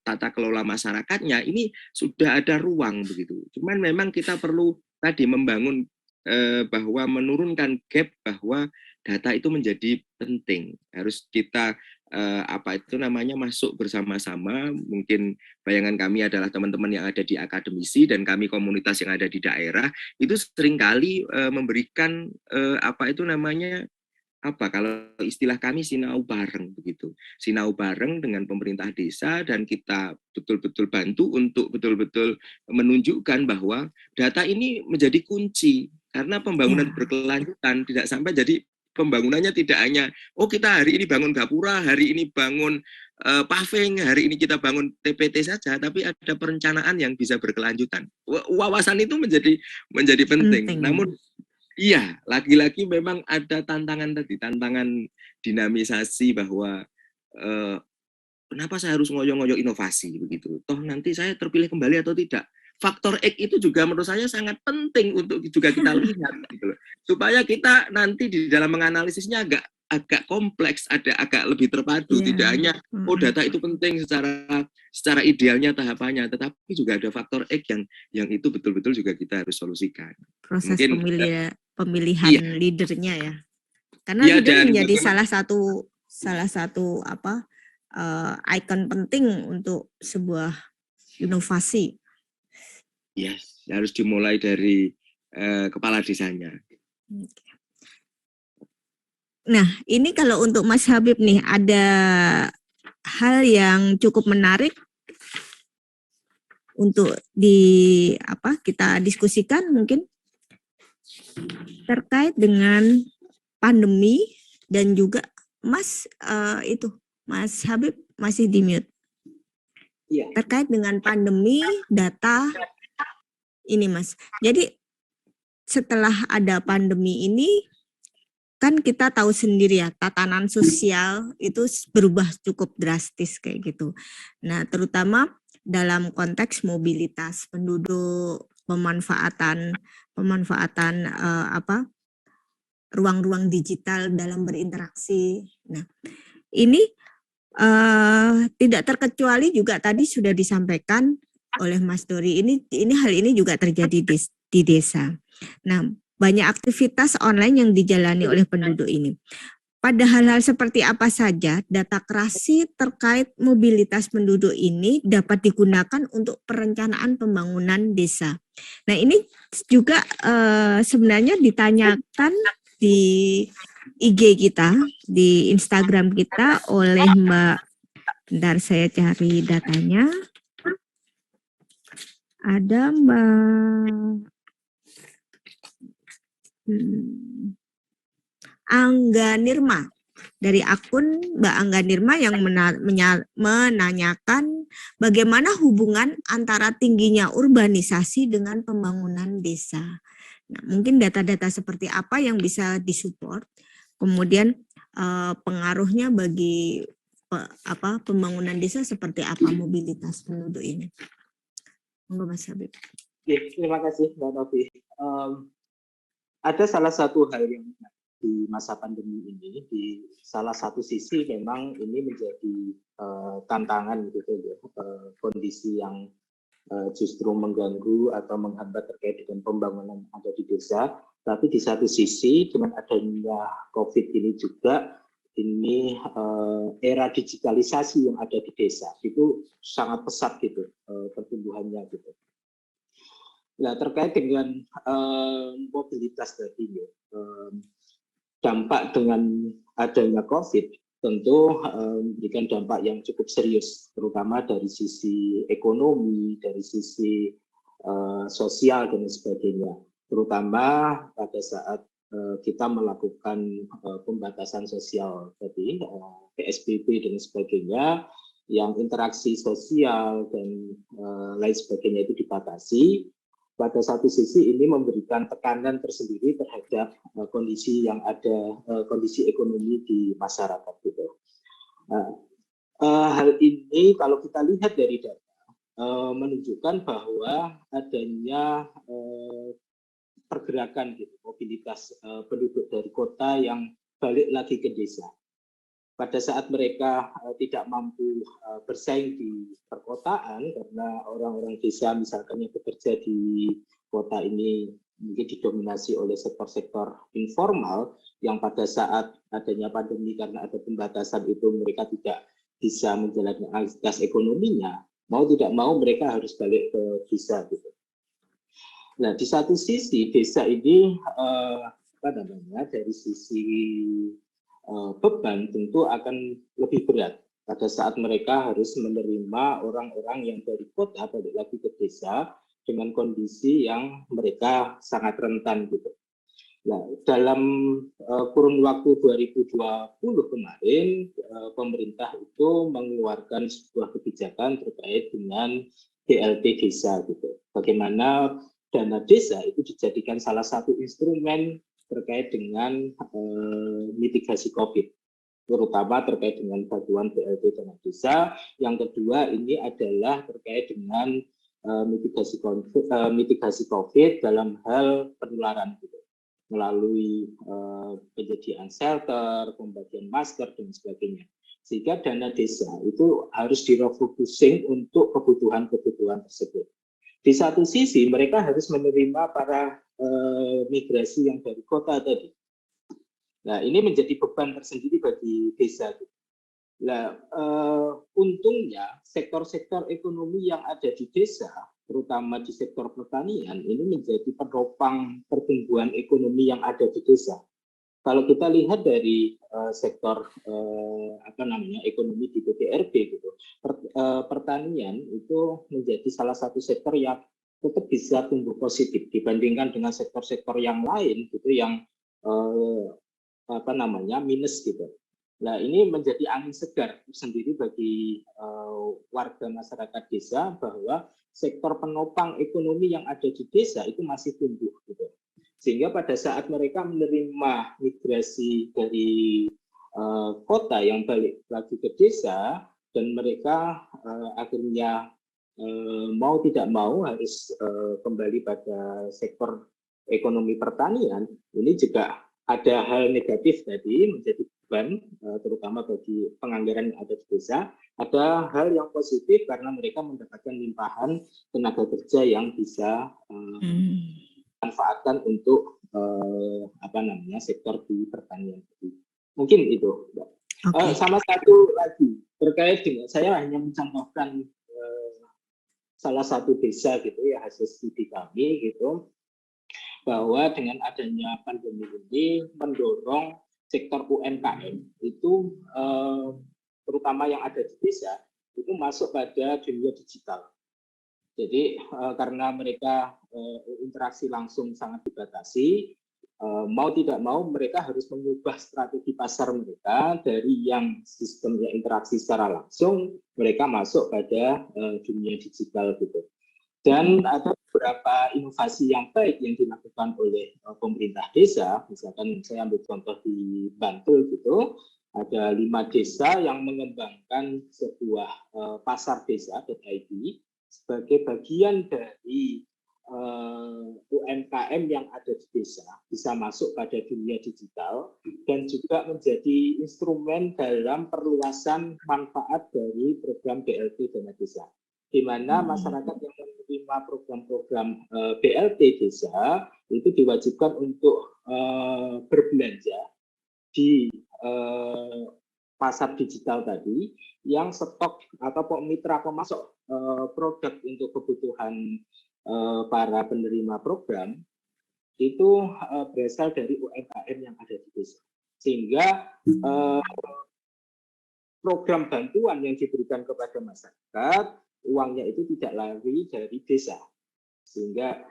[SPEAKER 3] tata kelola masyarakatnya ini sudah ada ruang begitu. Cuman memang kita perlu tadi membangun bahwa menurunkan gap bahwa data itu menjadi penting. Harus kita masuk bersama-sama. Mungkin bayangan kami adalah teman-teman yang ada di akademisi dan kami komunitas yang ada di daerah itu seringkali memberikan kalau istilah kami sinau bareng begitu. Sinau bareng dengan pemerintah desa dan kita betul-betul bantu untuk betul-betul menunjukkan bahwa data ini menjadi kunci karena pembangunan berkelanjutan tidak sampai jadi pembangunannya tidak hanya kita hari ini bangun gapura, hari ini bangun paving, hari ini kita bangun TPT saja, tapi ada perencanaan yang bisa berkelanjutan. Wawasan itu menjadi penting. Namun iya, lagi-lagi memang ada tantangan dinamisasi bahwa kenapa saya harus ngoyo-ngoyo inovasi begitu. Toh nanti saya terpilih kembali atau tidak. faktor X itu juga menurut saya sangat penting untuk juga kita lihat gitu loh. Supaya kita nanti di dalam menganalisisnya agak kompleks, agak lebih terpadu, tidak hanya data itu penting secara idealnya tahapannya, tetapi juga ada faktor X yang itu betul-betul juga kita harus solusikan.
[SPEAKER 1] Proses
[SPEAKER 3] Mungkin
[SPEAKER 1] pemilihan leadernya ya. Karena leader menjadi salah satu ikon penting untuk sebuah inovasi.
[SPEAKER 3] Yes, harus dimulai dari kepala desanya.
[SPEAKER 1] Nah, ini kalau untuk Mas Habib nih, ada hal yang cukup menarik untuk kita diskusikan mungkin terkait dengan pandemi dan juga Mas Habib masih di mute.
[SPEAKER 2] Iya.
[SPEAKER 1] Terkait dengan pandemi data ini Mas. Jadi setelah ada pandemi ini kan kita tahu sendiri ya, tatanan sosial itu berubah cukup drastis kayak gitu. Nah, terutama dalam konteks mobilitas penduduk, pemanfaatan ruang-ruang digital dalam berinteraksi. Nah, ini tidak terkecuali juga tadi sudah disampaikan oleh Mas Dori, hal ini juga terjadi di desa. Nah, banyak aktivitas online yang dijalani oleh penduduk ini. Pada hal-hal seperti apa saja data Krasi terkait mobilitas penduduk ini dapat digunakan untuk perencanaan pembangunan desa. Nah, ini juga sebenarnya ditanyakan di IG kita, di Instagram kita oleh Mbak, bentar saya cari datanya. Ada Mbak Angga Nirma, dari akun Mbak Angga Nirma yang menanyakan bagaimana hubungan antara tingginya urbanisasi dengan pembangunan desa. Nah, mungkin data-data seperti apa yang bisa disupport, kemudian pengaruhnya bagi pembangunan desa seperti apa mobilitas penduduk ini. Monggo Mas Habib.
[SPEAKER 2] Terima kasih Mbak Novi. Ada salah satu hal yang di masa pandemi ini, di salah satu sisi memang ini menjadi tantangan gitu ya, kondisi yang justru mengganggu atau menghambat terkait dengan pembangunan yang ada di desa. Tapi di satu sisi dengan adanya COVID ini juga, ini era digitalisasi yang ada di desa itu sangat pesat gitu pertumbuhannya gitu. Nah, terkait dengan mobilitas tadi, dampak dengan adanya COVID tentu memberikan dampak yang cukup serius, terutama dari sisi ekonomi, dari sisi sosial dan sebagainya. Terutama pada saat kita melakukan pembatasan sosial tadi, PSBB dan sebagainya, yang interaksi sosial dan lain sebagainya itu dibatasi. Pada satu sisi ini memberikan tekanan tersendiri terhadap kondisi yang ada, kondisi ekonomi di masyarakat gitu. Hal ini kalau kita lihat dari data menunjukkan bahwa adanya pergerakan gitu, mobilitas penduduk dari kota yang balik lagi ke desa. Pada saat mereka tidak mampu bersaing di perkotaan karena orang-orang desa misalkan yang bekerja di kota ini mungkin didominasi oleh sektor-sektor informal yang pada saat adanya pandemi karena ada pembatasan itu mereka tidak bisa menjalankan aktivitas ekonominya, mau tidak mau mereka harus balik ke desa gitu. Nah, di satu sisi desa ini dari sisi beban tentu akan lebih berat pada saat mereka harus menerima orang-orang yang dari kota balik lagi ke desa dengan kondisi yang mereka sangat rentan gitu. Nah, dalam kurun waktu 2020 kemarin pemerintah itu mengeluarkan sebuah kebijakan terkait dengan BLT desa gitu. Bagaimana dana desa itu dijadikan salah satu instrumen terkait dengan mitigasi COVID, terutama terkait dengan bantuan BLT dana desa. Yang kedua ini adalah terkait dengan mitigasi COVID dalam hal penularan gitu, melalui penyediaan shelter, pembagian masker dan sebagainya. Sehingga dana desa itu harus direfocusing untuk kebutuhan-kebutuhan tersebut. Di satu sisi mereka harus menerima para migrasi yang dari kota tadi. Nah, ini menjadi beban tersendiri bagi desa. Nah, untungnya sektor-sektor ekonomi yang ada di desa, terutama di sektor pertanian, ini menjadi penopang pertumbuhan ekonomi yang ada di desa. Kalau kita lihat dari sektor ekonomi di PTRB gitu, pertanian itu menjadi salah satu sektor yang tetap bisa tumbuh positif dibandingkan dengan sektor-sektor yang lain gitu yang minus gitu. Nah, ini menjadi angin segar sendiri bagi warga masyarakat desa bahwa sektor penopang ekonomi yang ada di desa itu masih tumbuh gitu. Sehingga pada saat mereka menerima migrasi dari kota yang balik lagi ke desa dan mereka akhirnya mau tidak mau harus kembali pada sektor ekonomi pertanian, ini juga ada hal negatif tadi menjadi beban, terutama bagi penganggaran yang ada di desa. Ada hal yang positif karena mereka mendapatkan limpahan tenaga kerja yang bisa manfaatkan untuk sektor di pertanian. Mungkin itu, Mbak. Okay. Sama satu lagi terkait dengan, saya hanya mencontohkan salah satu desa gitu ya, hasil studi kami gitu, bahwa dengan adanya pandemi ini mendorong sektor UMKM itu terutama yang ada di desa itu masuk pada dunia digital. Jadi karena mereka interaksi langsung sangat dibatasi, mau tidak mau mereka harus mengubah strategi pasar mereka dari yang sistemnya interaksi secara langsung, mereka masuk pada dunia digital gitu. Dan ada beberapa inovasi yang baik yang dilakukan oleh pemerintah desa. Misalkan saya ambil contoh di Bantul gitu, ada 5 desa yang mengembangkan sebuah pasar desa.id sebagai bagian dari UMKM yang ada di desa, bisa masuk pada dunia digital dan juga menjadi instrumen dalam perluasan manfaat dari program BLT Dana Desa, di mana masyarakat yang menerima program-program BLT desa itu diwajibkan untuk berbelanja di pasar digital tadi yang stok atau mitra pemasok produk untuk kebutuhan para penerima program itu berasal dari UMKM yang ada di desa. Sehingga program bantuan yang diberikan kepada masyarakat, uangnya itu tidak lari dari desa, sehingga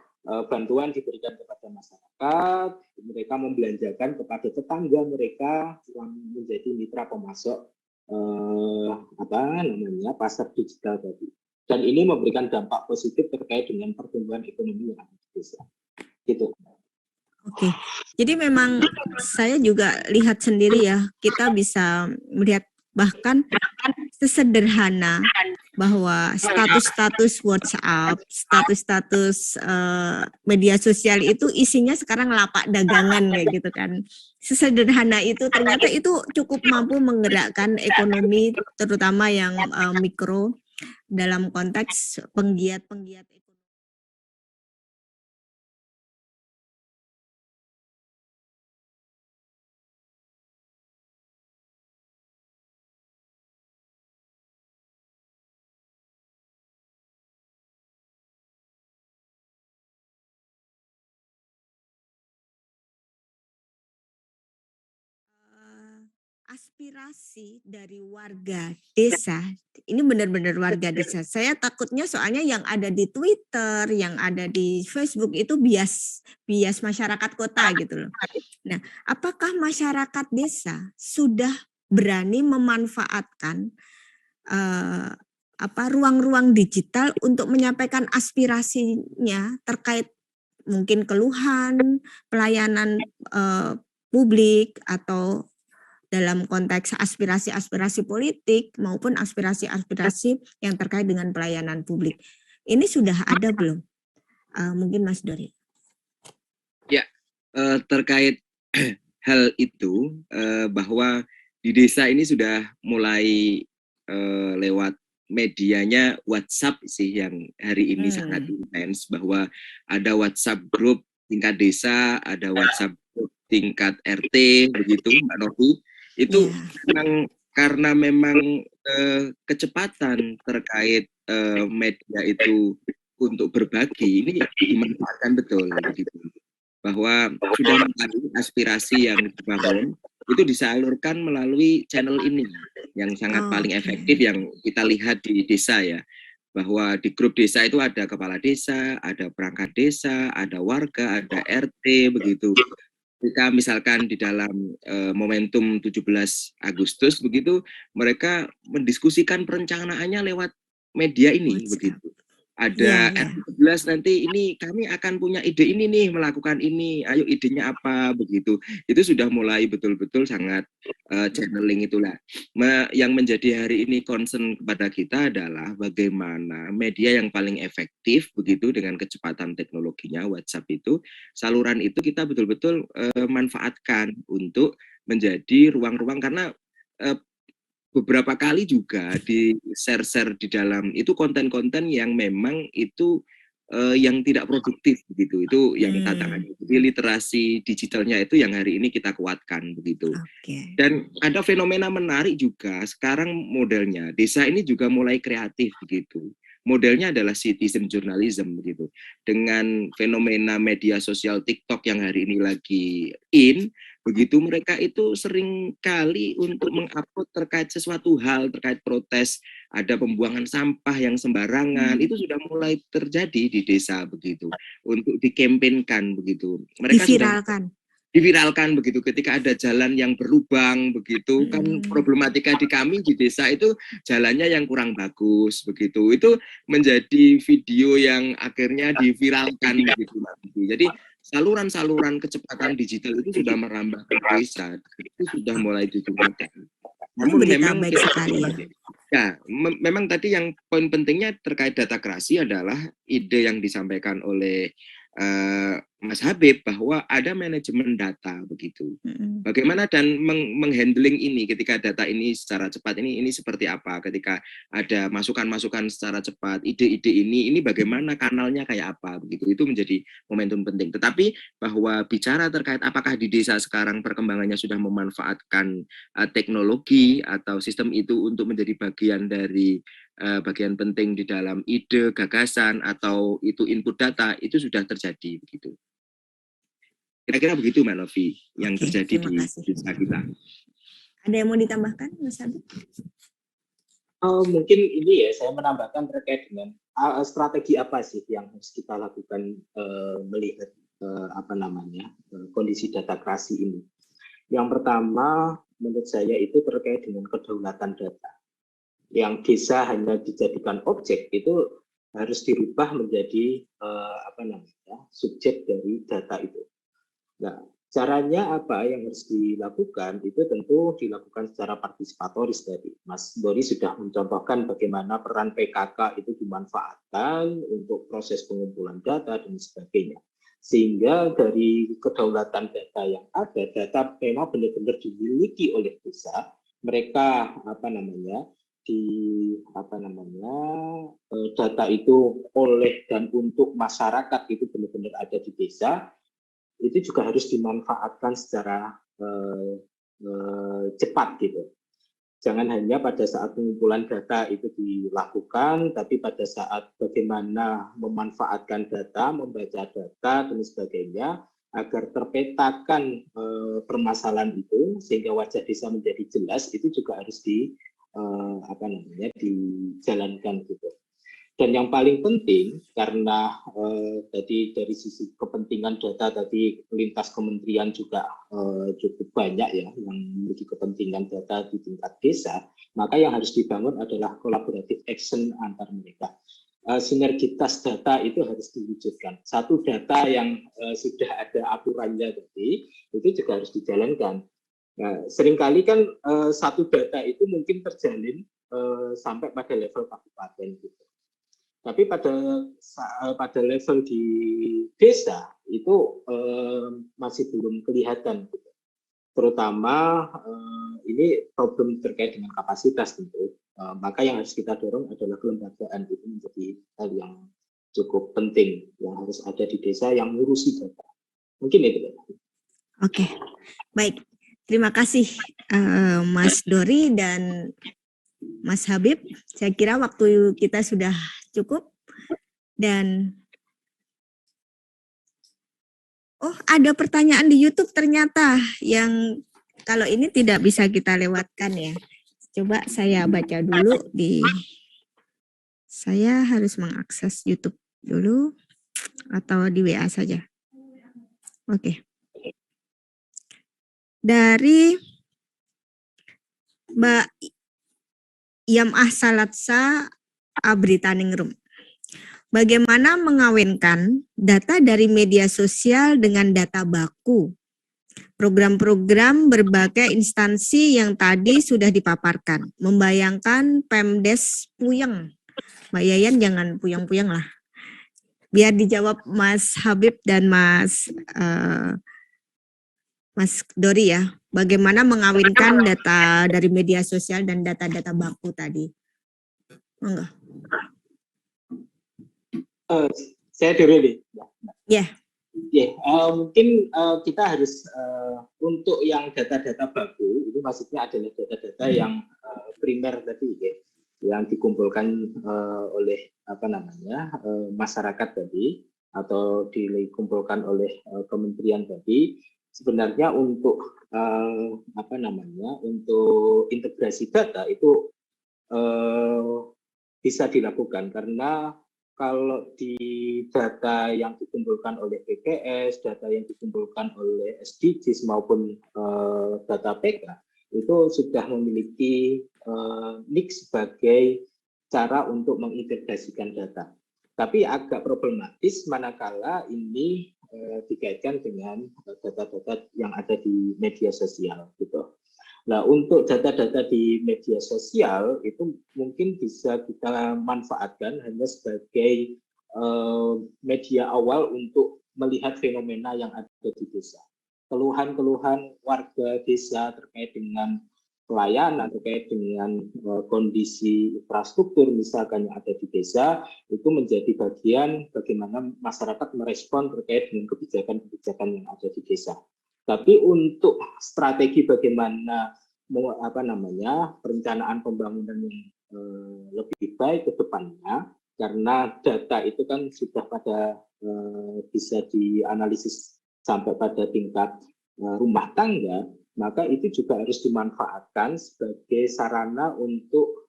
[SPEAKER 2] bantuan diberikan kepada masyarakat, mereka membelanjakan kepada tetangga mereka yang menjadi mitra pemasok pasar digital tadi, dan ini memberikan dampak positif terkait dengan pertumbuhan ekonomi yang ada di desa. Gitu.
[SPEAKER 1] Oke, jadi memang saya juga lihat sendiri ya, kita bisa melihat bahkan sesederhana bahwa status-status WhatsApp, status-status media sosial itu isinya sekarang lapak dagangan kayak gitu kan. Sesederhana itu ternyata itu cukup mampu menggerakkan ekonomi, terutama yang mikro dalam konteks penggiat-penggiat ekonomi. Aspirasi dari warga desa, ini benar-benar warga desa. Saya takutnya soalnya yang ada di Twitter, yang ada di Facebook itu bias masyarakat kota gitu loh. Nah, apakah masyarakat desa sudah berani memanfaatkan ruang-ruang digital untuk menyampaikan aspirasinya terkait mungkin keluhan, pelayanan publik atau dalam konteks aspirasi-aspirasi politik maupun aspirasi-aspirasi yang terkait dengan pelayanan publik. Ini sudah ada belum? Mungkin Mas Dori.
[SPEAKER 3] Ya, terkait hal itu bahwa di desa ini sudah mulai lewat medianya WhatsApp sih yang hari ini sangat intens, bahwa ada WhatsApp grup tingkat desa, ada WhatsApp grup tingkat RT, begitu Mbak Novi. Itu karena memang kecepatan terkait media itu untuk berbagi ini dimanfaatkan betul, begitu. Bahwa sudah menjadi aspirasi yang dibangun itu disalurkan melalui channel ini yang sangat paling efektif yang kita lihat di desa ya, bahwa di grup desa itu ada kepala desa, ada perangkat desa, ada warga, ada RT, begitu. Ketika misalkan di dalam momentum 17 Agustus begitu, mereka mendiskusikan perencanaannya lewat media ini, begitu. Ada R11 nanti ini kami akan punya ide ini nih, melakukan ini, ayo idenya apa, begitu. Itu sudah mulai betul-betul sangat channeling itulah. Yang menjadi hari ini concern kepada kita adalah bagaimana media yang paling efektif begitu dengan kecepatan teknologinya WhatsApp itu, saluran itu kita betul-betul manfaatkan untuk menjadi ruang-ruang, karena beberapa kali juga di share-share di dalam itu konten-konten yang memang itu yang tidak produktif begitu. Itu yang tantangannya. Jadi literasi digitalnya itu yang hari ini kita kuatkan begitu. Dan ada fenomena menarik juga sekarang modelnya. Desa ini juga mulai kreatif begitu. Modelnya adalah citizen journalism begitu. Dengan fenomena media sosial TikTok yang hari ini lagi in, begitu mereka itu sering kali untuk mengupload terkait sesuatu hal, terkait protes, ada pembuangan sampah yang sembarangan, itu sudah mulai terjadi di desa begitu, untuk dikampanyekan begitu. Mereka diviralkan begitu, ketika ada jalan yang berlubang begitu, kan problematika di kami di desa itu jalannya yang kurang bagus begitu, itu menjadi video yang akhirnya diviralkan begitu. Jadi saluran-saluran kecepatan digital itu sudah merambah ke desa, itu sudah mulai digunakan. Namun memang memang tadi yang poin pentingnya terkait data kreasi adalah ide yang disampaikan oleh Mas Habib, bahwa ada manajemen data begitu. Bagaimana dan menghandling ini ketika data ini secara cepat ini seperti apa, ketika ada masukan-masukan secara cepat, ide-ide ini bagaimana kanalnya kayak apa begitu. Itu menjadi momentum penting. Tetapi bahwa bicara terkait apakah di desa sekarang perkembangannya sudah memanfaatkan teknologi atau sistem itu untuk menjadi bagian dari bagian penting di dalam ide, gagasan, atau itu input data, itu sudah terjadi begitu. Kira-kira begitu Mbak Novi yang terjadi di desa kita.
[SPEAKER 1] Ada yang mau ditambahkan Mas Habib?
[SPEAKER 2] Mungkin ini ya, saya menambahkan terkait dengan strategi apa sih yang harus kita lakukan melihat kondisi data kreasi ini. Yang pertama menurut saya itu terkait dengan kedaulatan data. Yang desa hanya dijadikan objek itu harus dirubah menjadi subjek dari data itu. Nah, caranya apa yang harus dilakukan itu tentu dilakukan secara partisipatoris tadi. Mas Dori sudah mencontohkan bagaimana peran PKK itu dimanfaatkan untuk proses pengumpulan data dan sebagainya. Sehingga dari kedaulatan data yang ada, data memang benar-benar dimiliki oleh desa. Mereka data itu oleh dan untuk masyarakat itu benar-benar ada di desa. Itu juga harus dimanfaatkan secara cepat gitu. Jangan hanya pada saat pengumpulan data itu dilakukan, tapi pada saat bagaimana memanfaatkan data, membaca data dan sebagainya agar terpetakan permasalahan itu sehingga wajah desa menjadi jelas, itu juga harus dijalankan gitu. Dan yang paling penting karena tadi dari sisi kepentingan data tadi lintas kementerian juga cukup banyak ya yang memiliki kepentingan data di tingkat desa, maka yang harus dibangun adalah collaborative action antar mereka. Sinergitas data itu harus diwujudkan. Satu data yang sudah ada aturannya tadi itu juga harus dijalankan. Nah, seringkali kan satu data itu mungkin terjalin sampai pada level kabupaten gitu. Tapi pada level di desa itu masih belum kelihatan, terutama ini problem terkait dengan kapasitas tentu. Maka yang harus kita dorong adalah kelembagaan, itu menjadi hal yang cukup penting yang harus ada di desa yang ngurusi data. Mungkin itu.
[SPEAKER 1] Oke, baik. Terima kasih Mas Dori dan Mas Habib. Saya kira waktu kita sudah cukup dan ada pertanyaan di YouTube ternyata yang kalau ini tidak bisa kita lewatkan ya. Coba saya baca dulu saya harus mengakses YouTube dulu atau di WA saja. Oke. Dari Mbak Yamah Salatsa Abritaningrum. Bagaimana mengawinkan data dari media sosial dengan data baku? Program-program berbagai instansi yang tadi sudah dipaparkan. Membayangkan Pemdes puyeng. Mbak Yayan jangan puyeng-puyeng lah. Biar dijawab Mas Habib dan Mas Dori ya. Bagaimana mengawinkan data dari media sosial dan data-data baku tadi? Enggak.
[SPEAKER 2] Saya dulu nih.
[SPEAKER 1] Ya.
[SPEAKER 2] Mungkin kita harus untuk yang data-data baku itu maksudnya adalah data-data yang primer tadi ya, yang dikumpulkan oleh masyarakat tadi atau dikumpulkan oleh kementerian tadi. Sebenarnya untuk untuk integrasi data itu bisa dilakukan, karena kalau di data yang dikumpulkan oleh BPS, data yang dikumpulkan oleh SDGs maupun data PK itu sudah memiliki NIC sebagai cara untuk mengintegrasikan data. Tapi agak problematis manakala ini dikaitkan dengan data-data yang ada di media sosial gitu. Nah, untuk data-data di media sosial itu mungkin bisa kita manfaatkan hanya sebagai media awal untuk melihat fenomena yang ada di desa. Keluhan-keluhan warga desa terkait dengan pelayanan, terkait dengan kondisi infrastruktur misalkan yang ada di desa, itu menjadi bagian bagaimana masyarakat merespon terkait dengan kebijakan-kebijakan yang ada di desa. Tapi untuk strategi bagaimana perencanaan pembangunan yang lebih baik ke depannya, karena data itu kan sudah bisa dianalisis sampai pada tingkat rumah tangga, maka itu juga harus dimanfaatkan sebagai sarana untuk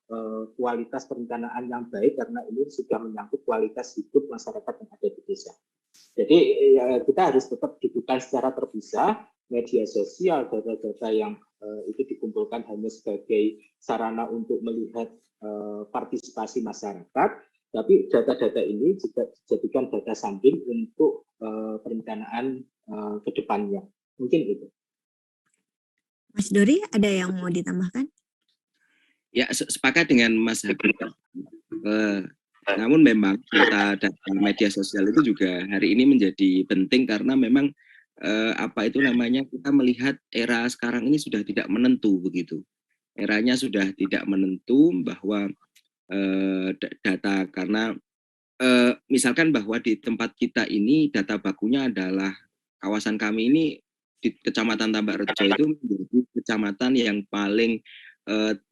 [SPEAKER 2] kualitas perencanaan yang baik, karena ini sudah menyangkut kualitas hidup masyarakat yang ada di desa. Jadi kita harus tetap dudukkan secara terpisah media sosial, data-data yang itu dikumpulkan hanya sebagai sarana untuk melihat partisipasi masyarakat, tapi data-data ini juga dijadikan data samping untuk perencanaan ke depannya. Mungkin itu.
[SPEAKER 1] Mas Dori, ada yang mau ditambahkan?
[SPEAKER 3] Ya, sepakat dengan Mas Habib. Namun memang data media sosial itu juga hari ini menjadi penting karena memang kita melihat era sekarang ini sudah tidak menentu begitu. Eranya sudah tidak menentu bahwa data, karena misalkan bahwa di tempat kita ini data bakunya adalah kawasan kami ini di Kecamatan Tambak Rejo itu menjadi kecamatan yang paling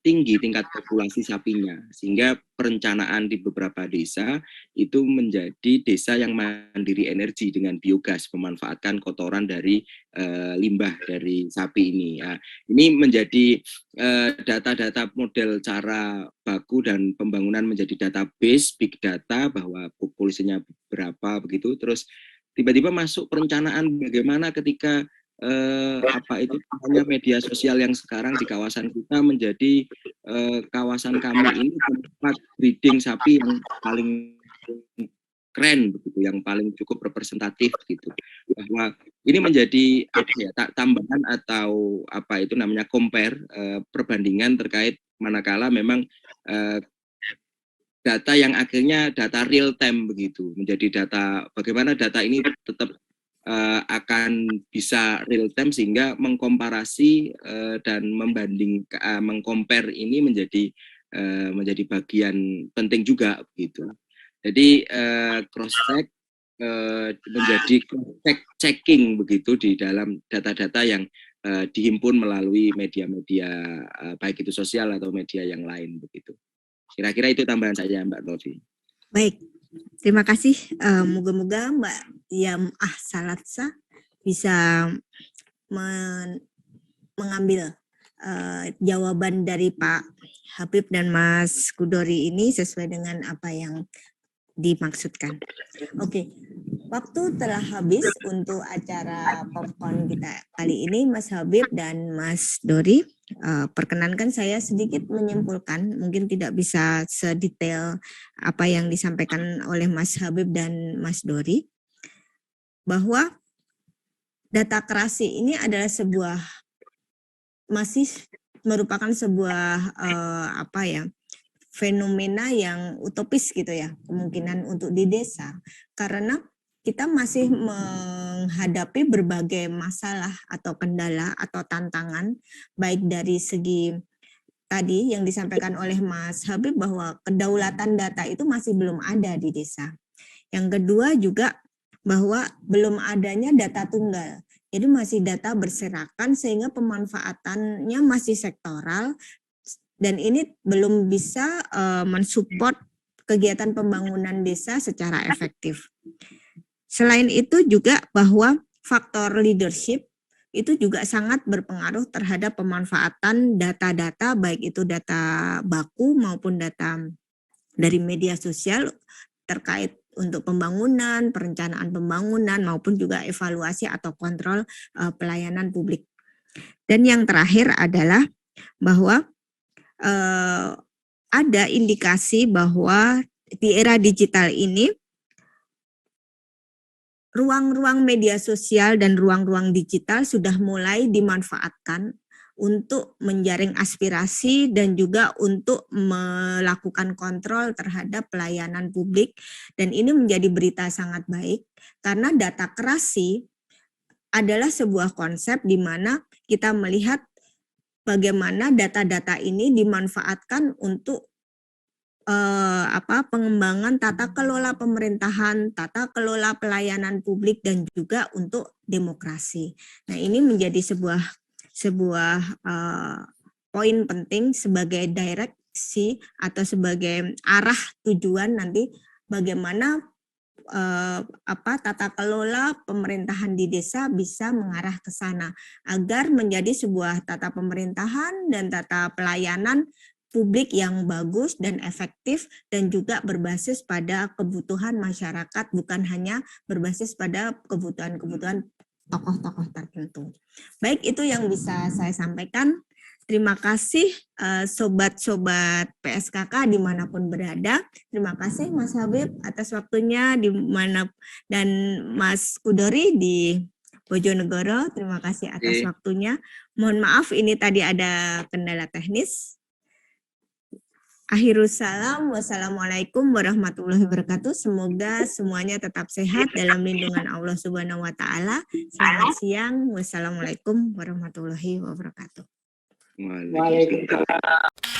[SPEAKER 3] tinggi tingkat populasi sapinya, sehingga perencanaan di beberapa desa itu menjadi desa yang mandiri energi dengan biogas, memanfaatkan kotoran dari limbah dari sapi ini. Ya, ini menjadi data-data model cara baku dan pembangunan menjadi database big data bahwa populasinya berapa begitu. Terus tiba-tiba masuk perencanaan bagaimana ketika hanya media sosial yang sekarang di kawasan kita menjadi kawasan kami ini tempat breeding sapi yang paling keren begitu, yang paling cukup representatif gitu, bahwa ini menjadi tambahan atau compare perbandingan terkait manakala memang data yang akhirnya data real time begitu, menjadi data bagaimana data ini tetap akan bisa real time sehingga mengkomparasi dan mengcompare ini menjadi bagian penting juga begitu. Jadi cross check menjadi check checking begitu di dalam data-data yang dihimpun melalui media-media baik itu sosial atau media yang lain begitu. Kira-kira itu tambahan saya, Mbak Novi.
[SPEAKER 1] Baik, terima kasih. Moga-moga Mbak Diam Salatsa bisa mengambil jawaban dari Pak Habib dan Mas Kudori ini sesuai dengan apa yang dimaksudkan. Oke, waktu telah habis untuk acara popcorn kita kali ini, Mas Habib dan Mas Dori. Perkenankan saya sedikit menyimpulkan, mungkin tidak bisa sedetail apa yang disampaikan oleh Mas Habib dan Mas Dori, bahwa data kerasi ini adalah masih merupakan sebuah fenomena yang utopis gitu ya, kemungkinan untuk di desa, karena kita masih menghadapi berbagai masalah atau kendala atau tantangan, baik dari segi tadi yang disampaikan oleh Mas Habib bahwa kedaulatan data itu masih belum ada di desa. Yang kedua juga bahwa belum adanya data tunggal. Jadi masih data berserakan sehingga pemanfaatannya masih sektoral dan ini belum bisa mensupport kegiatan pembangunan desa secara efektif. Selain itu juga bahwa faktor leadership itu juga sangat berpengaruh terhadap pemanfaatan data-data, baik itu data baku maupun data dari media sosial terkait untuk pembangunan, perencanaan pembangunan maupun juga evaluasi atau kontrol pelayanan publik. Dan yang terakhir adalah bahwa ada indikasi bahwa di era digital ini ruang-ruang media sosial dan ruang-ruang digital sudah mulai dimanfaatkan untuk menjaring aspirasi dan juga untuk melakukan kontrol terhadap pelayanan publik, dan ini menjadi berita sangat baik karena data kerasi adalah sebuah konsep di mana kita melihat bagaimana data-data ini dimanfaatkan untuk pengembangan tata kelola pemerintahan, tata kelola pelayanan publik dan juga untuk demokrasi. Nah, ini menjadi sebuah poin penting sebagai direksi atau sebagai arah tujuan nanti bagaimana tata kelola pemerintahan di desa bisa mengarah ke sana agar menjadi sebuah tata pemerintahan dan tata pelayanan publik yang bagus dan efektif dan juga berbasis pada kebutuhan masyarakat, bukan hanya berbasis pada kebutuhan-kebutuhan tokoh-tokoh tertentu. Baik, itu yang bisa saya sampaikan. Terima kasih sobat-sobat PSKK dimanapun berada. Terima kasih Mas Habib atas waktunya dan Mas Kudori di Bojonegoro. Terima kasih atas waktunya. Mohon maaf ini tadi ada kendala teknis. Akhirul salam, wassalamualaikum warahmatullahi wabarakatuh. Semoga semuanya tetap sehat dalam lindungan Allah Subhanahu wa Ta'ala. Selamat siang, wassalamualaikum warahmatullahi wabarakatuh.
[SPEAKER 2] Waalaikumsalam.